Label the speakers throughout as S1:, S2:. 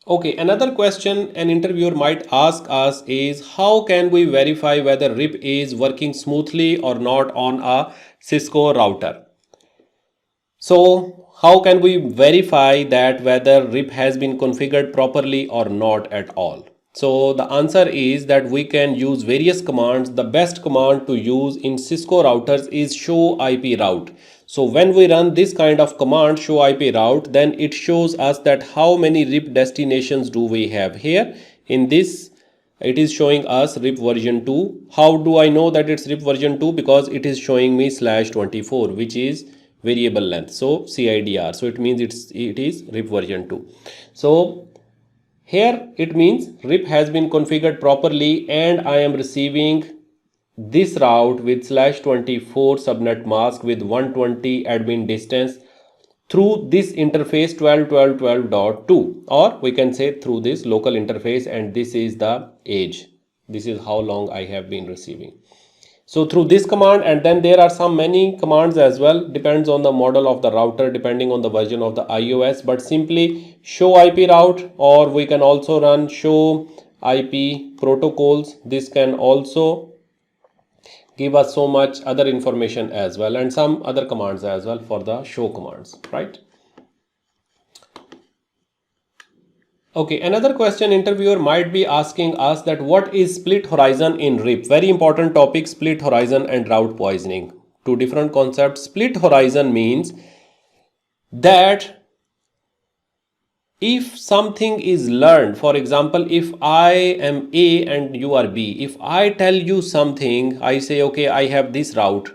S1: Okay, another question an interviewer might ask us is how can we verify whether RIP is working smoothly or not on a Cisco router? So, how can we verify that whether RIP has been configured properly or not at all? So, the answer is that we can use various commands. The best command to use in Cisco routers is show IP route. So, when we run this kind of command show IP route, then it shows us that how many RIP destinations do we have here. In this, it is showing us RIP version 2. How do I know that it's RIP version 2? Because it is showing me /24, which is variable length, so CIDR. So it means it is RIP version 2. So here it means RIP has been configured properly and I am receiving this route with /24 subnet mask with 120 admin distance through this interface 12.12.12.2, or we can say through this local interface, and this is the age. This is how long I have been receiving. So through this command, and then there are some many commands as well, depends on the model of the router, depending on the version of the iOS, but simply show IP route, or we can also run show IP protocols. This can also give us so much other information as well, and some other commands as well for the show commands, right? Okay, another question interviewer might be asking us that what is split horizon in RIP? Very important topic, split horizon and route poisoning. Two different concepts. Split horizon means that if something is learned, for example, if I am A and you are B, if I tell you something, I say, okay, I have this route.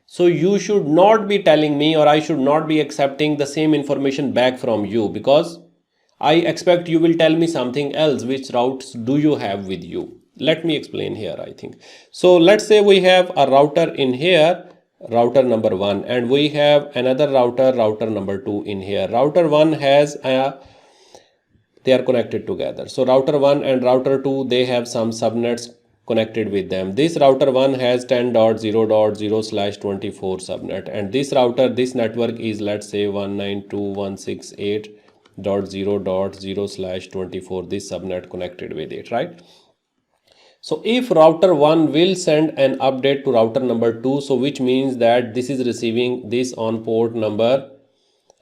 S1: So you should not be telling me, or I should not be accepting the same information back from you, because I expect you will tell me something else. Which routes do you have with you? Let me explain here, I think. So let's say we have a router in here, router number 1, and we have another router number 2 in here. Router 1 has they are connected together. So router 1 and router 2, they have some subnets connected with them. This router 1 has 10.0.0/24 subnet, and this router, this network is, let's say, 192.168.0.0/24, this subnet connected with it, right? So if router 1 will send an update to router number 2, so which means that this is receiving this on port number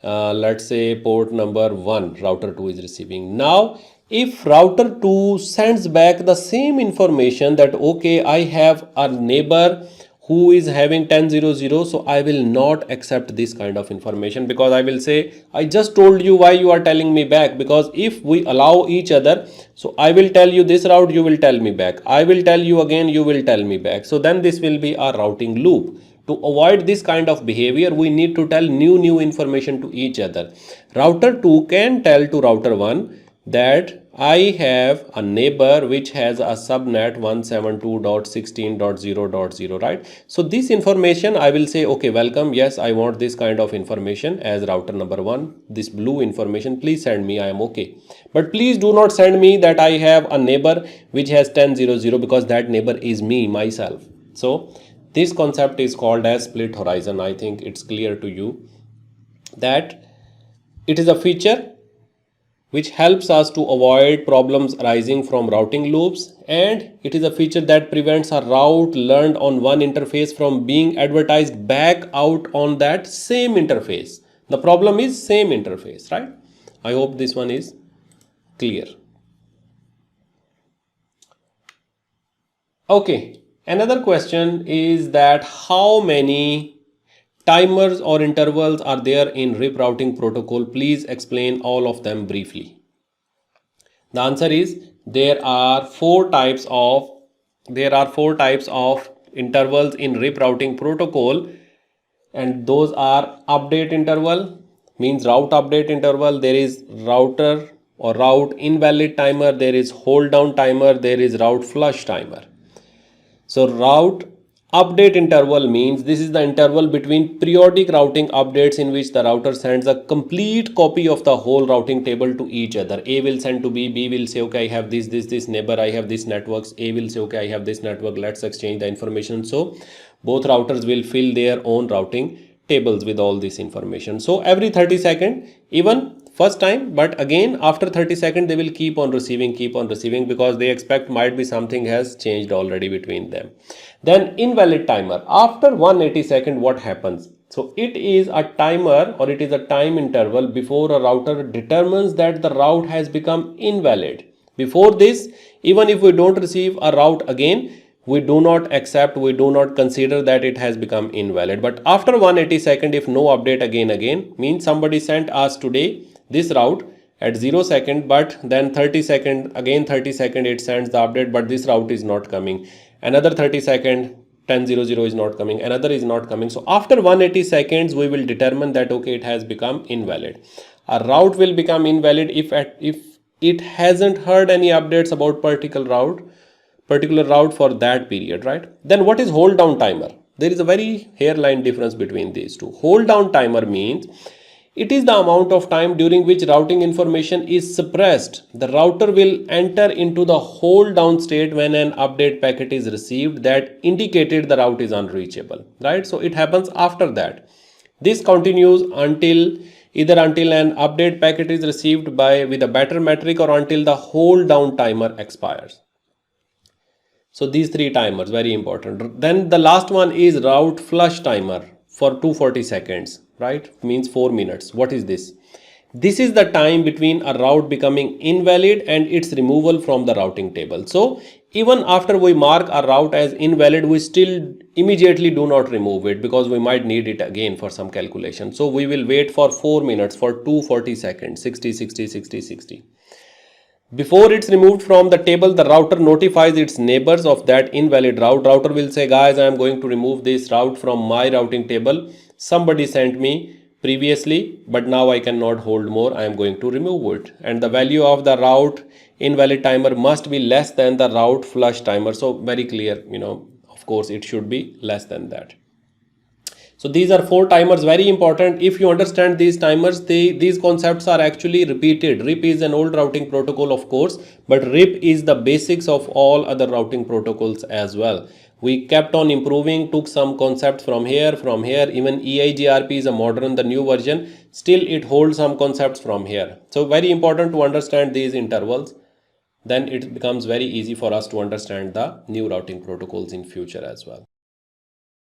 S1: let's say port number 1, router 2 is receiving. Now if router 2 sends back the same information that okay, I have a neighbor who is having 10.0.0, so I will not accept this kind of information, because I will say, I just told you, why you are telling me back? Because if we allow each other, so I will tell you this route, you will tell me back, I will tell you again, you will tell me back. So then this will be a routing loop. To avoid this kind of behavior, we need to tell new information to each other. Router 2 can tell to router 1 that I have a neighbor which has a subnet 172.16.0.0, right? So this information I will say, okay, welcome, yes, I want this kind of information as router number 1, this blue information, please send me, I am okay. But please do not send me that I have a neighbor which has 10.0.0, because that neighbor is me, myself. So this concept is called as split horizon. I think it's clear to you that it is a feature which helps us to avoid problems arising from routing loops, and it is a feature that prevents a route learned on one interface from being advertised back out on that same interface. The problem is same interface, right? I hope this one is clear. Okay, another question is that how many timers or intervals are there in RIP routing protocol? Please explain all of them briefly. The answer is there are four types of intervals in RIP routing protocol, and those are update interval, means route update interval, there is router or route invalid timer, there is hold down timer, there is route flush timer. So route update interval means this is the interval between periodic routing updates in which the router sends a complete copy of the whole routing table to each other. A will send to B, B will say, okay, I have this neighbor, I have this networks. A will say, okay, I have this network, let's exchange the information. So both routers will fill their own routing tables with all this information. So every 30 seconds, even first time, but again after 30 seconds they will keep on receiving because they expect might be something has changed already between them. Then invalid timer. After 180 seconds, what happens? So it is a timer, or it is a time interval before a router determines that the route has become invalid. Before this, even if we don't receive a route again, we do not accept, we do not consider that it has become invalid. But after 180 seconds, if no update again, means somebody sent us today this route at 0 second, but then 30 second, again 30 second it sends the update, but this route is not coming. Another 30 second, 10:00 is not coming, another is not coming. So after 180 seconds, we will determine that okay, it has become invalid. A route will become invalid if it hasn't heard any updates about particular route for that period, right? Then what is hold down timer? There is a very hairline difference between these two. Hold down timer means it is the amount of time during which routing information is suppressed. The router will enter into the hold down state when an update packet is received that indicated the route is unreachable, right? So it happens after that. This continues until an update packet is received with a better metric, or until the hold down timer expires. So these three timers, very important. Then the last one is route flush timer for 240 seconds, right? Means 4 minutes. What is this? This is the time between a route becoming invalid and its removal from the routing table. So even after we mark a route as invalid, we still immediately do not remove it because we might need it again for some calculation. So we will wait for 4 minutes for 240 seconds, 60, 60, 60, 60. Before it's removed from the table, the router notifies its neighbors of that invalid route. Router will say, guys, I am going to remove this route from my routing table. Somebody sent me previously, but now I cannot hold more. I am going to remove it. And the value of the route invalid timer must be less than the route flush timer. So very clear, of course, it should be less than that. So these are 4 timers, very important. If you understand these timers, these concepts are actually repeated. RIP is an old routing protocol, of course, but RIP is the basics of all other routing protocols as well. We kept on improving, took some concepts from here. Even EIGRP is a modern, the new version. Still, it holds some concepts from here. So very important to understand these intervals. Then it becomes very easy for us to understand the new routing protocols in future as well.